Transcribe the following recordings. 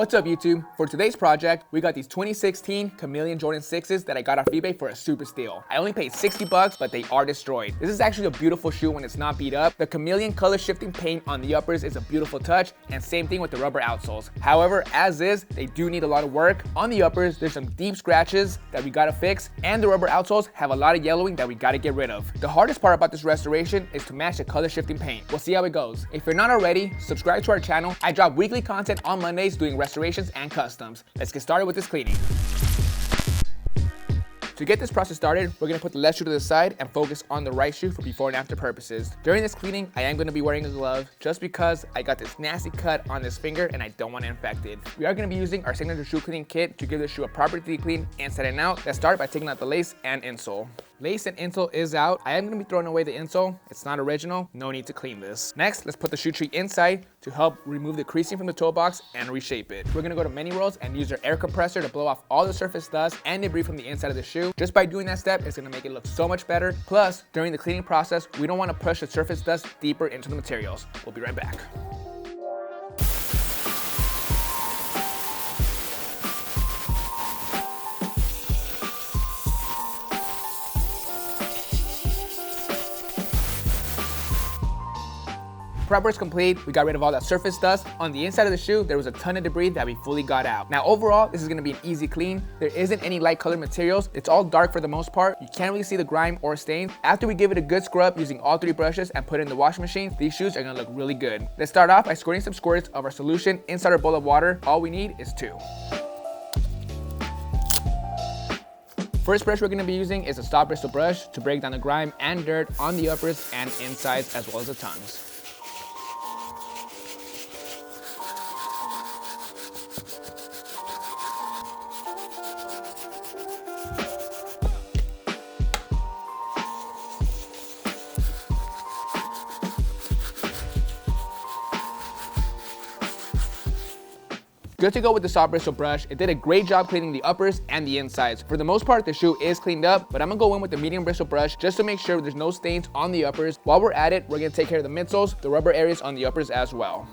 What's up YouTube? For today's project, we got these 2016 Chameleon Jordan 6s that I got off eBay for a super steal. I only paid 60 bucks, but they are destroyed. This is actually a beautiful shoe when it's not beat up. The Chameleon color shifting paint on the uppers is a beautiful touch, and same thing with the rubber outsoles. However, as is, they do need a lot of work. On the uppers, there's some deep scratches that we gotta fix, and the rubber outsoles have a lot of yellowing that we gotta get rid of. The hardest part about this restoration is to match the color shifting paint. We'll see how it goes. If you're not already, subscribe to our channel. I drop weekly content on Mondays doing restorations and customs. Let's get started with this cleaning. To get this process started, we're gonna put the left shoe to the side and focus on the right shoe for before and after purposes. During this cleaning, I am gonna be wearing a glove just because I got this nasty cut on this finger and I don't want it infected. We are gonna be using our signature shoe cleaning kit to give the shoe a proper deep clean inside and out. Let's start by taking out the lace and insole. Lace and insole is out. I am gonna be throwing away the insole. It's not original, no need to clean this. Next, let's put the shoe tree inside to help remove the creasing from the toe box and reshape it. We're gonna go to many rolls and use our air compressor to blow off all the surface dust and debris from the inside of the shoe. Just by doing that step, it's gonna make it look so much better. Plus, during the cleaning process, we don't wanna push the surface dust deeper into the materials. We'll be right back. Prep work's complete. We got rid of all that surface dust. On the inside of the shoe, there was a ton of debris that we fully got out. Now overall, this is gonna be an easy clean. There isn't any light colored materials. It's all dark for the most part. You can't really see the grime or stains. After we give it a good scrub using all 3 brushes and put it in the washing machine, these shoes are gonna look really good. Let's start off by squirting some squirts of our solution inside our bowl of water. All we need is 2. First brush we're going to be using is a soft bristle brush to break down the grime and dirt on the uppers and insides as well as the tongues. Good to go with the soft bristle brush. It did a great job cleaning the uppers and the insides. For the most part, the shoe is cleaned up, but I'm gonna go in with the medium bristle brush just to make sure there's no stains on the uppers. While we're at it, we're gonna take care of the midsoles, the rubber areas on the uppers as well.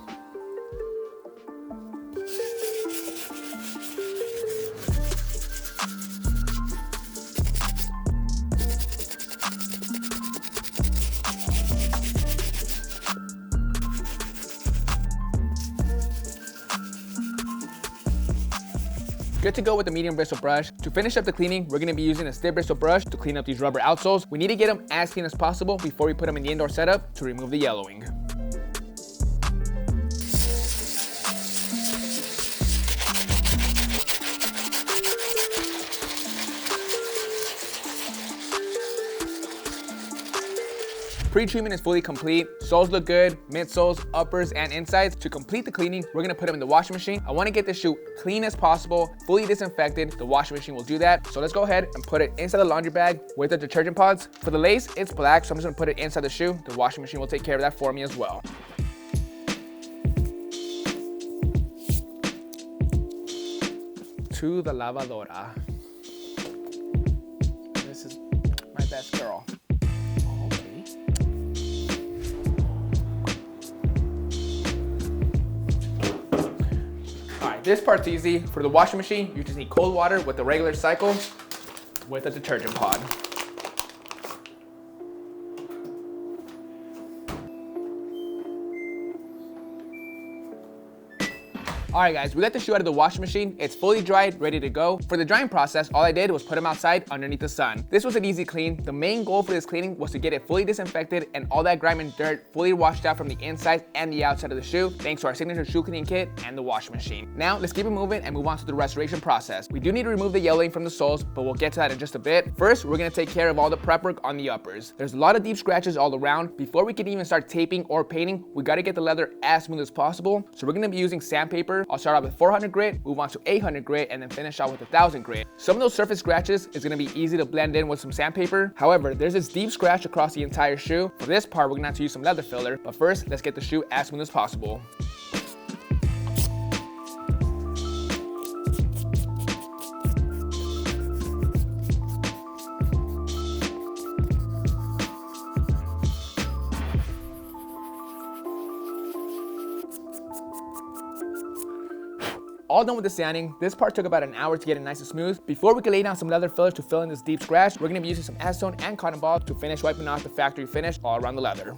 Good to go with the medium bristle brush. To finish up the cleaning, we're gonna be using a stiff bristle brush to clean up these rubber outsoles. We need to get them as clean as possible before we put them in the indoor setup to remove the yellowing. Pre-treatment is fully complete. Soles look good, midsoles, uppers, and insides. To complete the cleaning, we're gonna put them in the washing machine. I wanna get this shoe clean as possible, fully disinfected. The washing machine will do that. So let's go ahead and put it inside the laundry bag with the detergent pods. For the lace, it's black, so I'm just gonna put it inside the shoe. The washing machine will take care of that for me as well. To the lavadora. This is my best girl. This part's easy. For the washing machine, you just need cold water with the regular cycle with a detergent pod. Alright guys, we got the shoe out of the washing machine. It's fully dried, ready to go. For the drying process, all I did was put them outside underneath the sun. This was an easy clean. The main goal for this cleaning was to get it fully disinfected and all that grime and dirt fully washed out from the inside and the outside of the shoe, thanks to our signature shoe cleaning kit and the washing machine. Now, let's keep it moving and move on to the restoration process. We do need to remove the yellowing from the soles, but we'll get to that in just a bit. First, we're gonna take care of all the prep work on the uppers. There's a lot of deep scratches all around. Before we can even start taping or painting, we gotta get the leather as smooth as possible. So we're gonna be using sandpaper. I'll start off with 400 grit, move on to 800 grit, and then finish out with 1000 grit. Some of those surface scratches is gonna be easy to blend in with some sandpaper. However, there's this deep scratch across the entire shoe. For this part, we're gonna have to use some leather filler, but first, let's get the shoe as smooth as possible. all done with the sanding. This part took about an hour to get it nice and smooth. Before we can lay down some leather fillers to fill in this deep scratch, we're gonna be using some acetone and cotton ball to finish wiping off the factory finish all around the leather.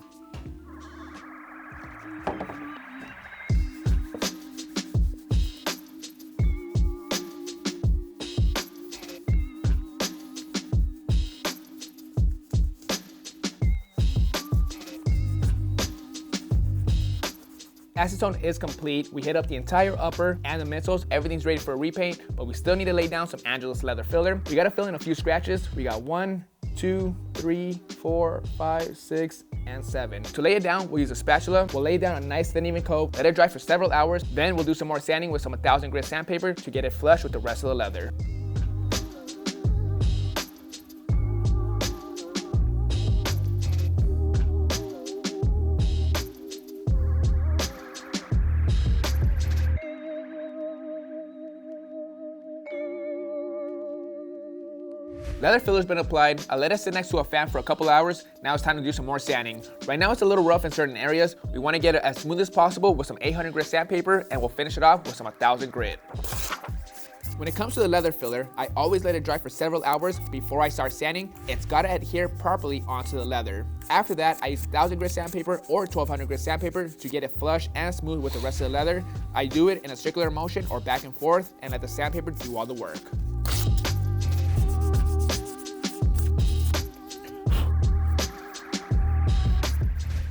Acetone is complete. We hit up the entire upper and the midsoles. Everything's ready for a repaint, but we still need to lay down some Angelus leather filler. We gotta fill in a few scratches. We got 1, 2, 3, 4, 5, 6, and 7. To lay it down, we'll use a spatula. We'll lay down a nice thin even coat, let it dry for several hours. Then we'll do some more sanding with some 1000 grit sandpaper to get it flush with the rest of the leather. Leather filler's been applied. I let it sit next to a fan for a couple hours. Now it's time to do some more sanding. Right now it's a little rough in certain areas. We want to get it as smooth as possible with some 800 grit sandpaper, and we'll finish it off with some 1000 grit. When it comes to the leather filler, I always let it dry for several hours before I start sanding. It's gotta adhere properly onto the leather. After that, I use 1000 grit sandpaper or 1200 grit sandpaper to get it flush and smooth with the rest of the leather. I do it in a circular motion or back and forth and let the sandpaper do all the work.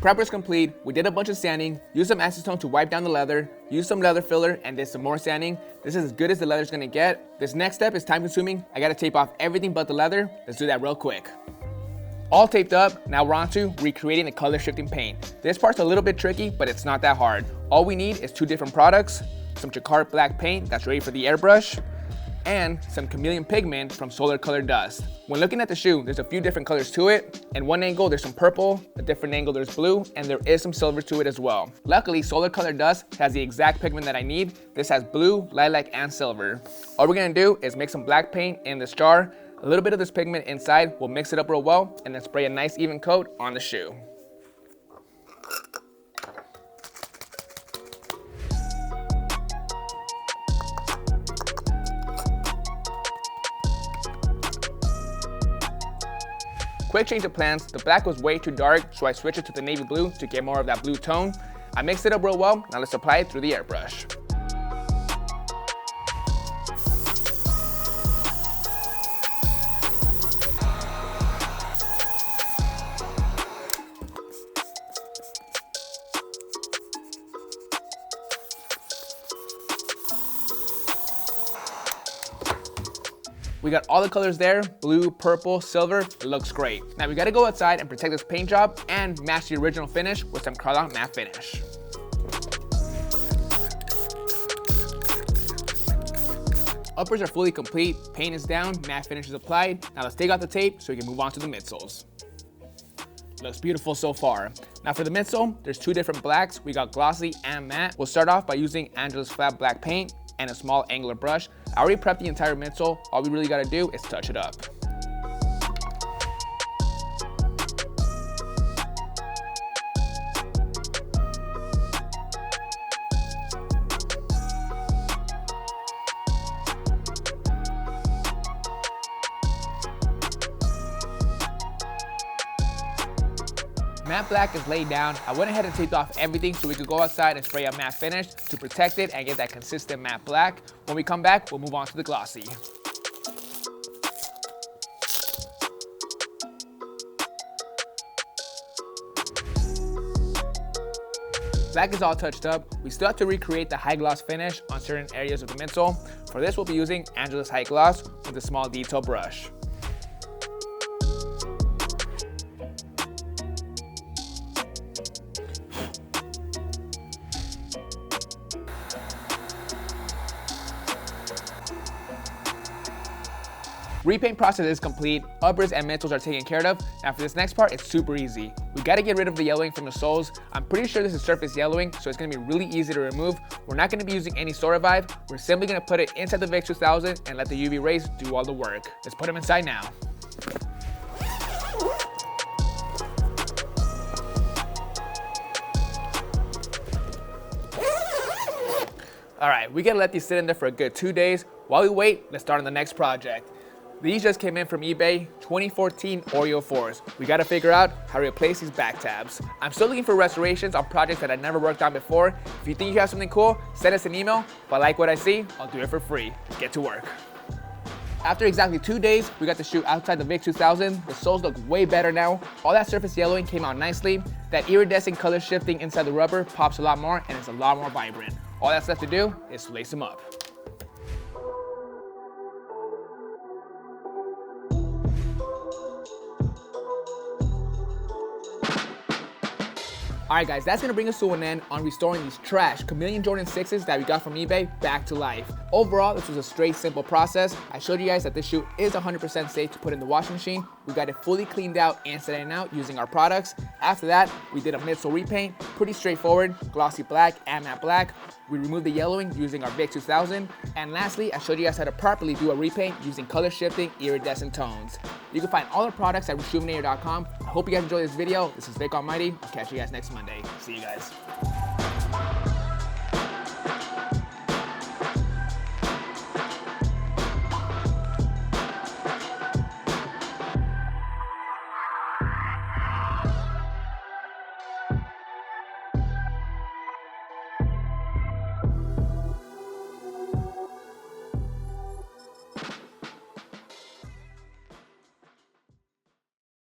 Prep is complete. We did a bunch of sanding, used some acetone to wipe down the leather, used some leather filler, and did some more sanding. This is as good as the leather's gonna get. This next step is time consuming. I gotta tape off everything but the leather. Let's do that real quick. All taped up, now we're on to recreating the color shifting paint. This part's a little bit tricky, but it's not that hard. All we need is 2 different products, some Jacquard black paint that's ready for the airbrush, and some chameleon pigment from Solar Color Dust. When looking at the shoe, there's a few different colors to it. In one angle, there's some purple, a different angle, there's blue, and there is some silver to it as well. Luckily, Solar Color Dust has the exact pigment that I need. This has blue, lilac, and silver. All we're gonna do is mix some black paint in this jar, a little bit of this pigment inside, we'll mix it up real well, and then spray a nice even coat on the shoe. Quick change of plans, the black was way too dark, so I switched it to the navy blue to get more of that blue tone. I mixed it up real well, now let's apply it through the airbrush. We got all the colors there, blue, purple, silver, it looks great. Now we gotta go outside and protect this paint job and match the original finish with some Krylon matte finish. Uppers are fully complete, paint is down, matte finish is applied. Now let's take out the tape so we can move on to the midsoles. Looks beautiful so far. Now for the midsole, there's 2 different blacks. We got glossy and matte. We'll start off by using Angelus flat black paint and a small angular brush. I already prepped the entire midsole. All we really gotta do is touch it up. Matte black is laid down. I went ahead and taped off everything so we could go outside and spray a matte finish to protect it and get that consistent matte black. When we come back, we'll move on to the glossy. Black is all touched up. We still have to recreate the high gloss finish on certain areas of the midsole. For this, we'll be using Angelus High Gloss with a small detail brush. Repaint process is complete, uppers and midsoles are taken care of. Now for this next part, it's super easy. We gotta get rid of the yellowing from the soles. I'm pretty sure this is surface yellowing, so it's gonna be really easy to remove. We're not gonna be using any Store Revive. We're simply gonna put it inside the Vick 2000 and let the UV rays do all the work. Let's put them inside now. All right, we gotta let these sit in there for a good 2 days. While we wait, let's start on the next project. These just came in from eBay, 2014 Oreo 4s. We gotta figure out how to replace these back tabs. I'm still looking for restorations on projects that I never worked on before. If you think you have something cool, send us an email. If I like what I see, I'll do it for free. Let's get to work. After exactly 2 days, we got to shoot outside the Vick 2000. The soles look way better now. All that surface yellowing came out nicely. That iridescent color shifting inside the rubber pops a lot more and it's a lot more vibrant. All that's left to do is lace them up. Alright guys, that's going to bring us to an end on restoring these trash Chameleon Jordan 6s that we got from eBay back to life. Overall, this was a straight, simple process. I showed you guys that this shoe is 100% safe to put in the washing machine. We got it fully cleaned out and set it out using our products. After that, we did a midsole repaint, pretty straightforward, glossy black and matte black. We removed the yellowing using our Vick 2000. And lastly, I showed you guys how to properly do a repaint using color shifting iridescent tones. You can find all our products at RESHOEVN8R.com. I hope you guys enjoyed this video. This is Vick Almighty. I'll catch you guys next Monday. See you guys.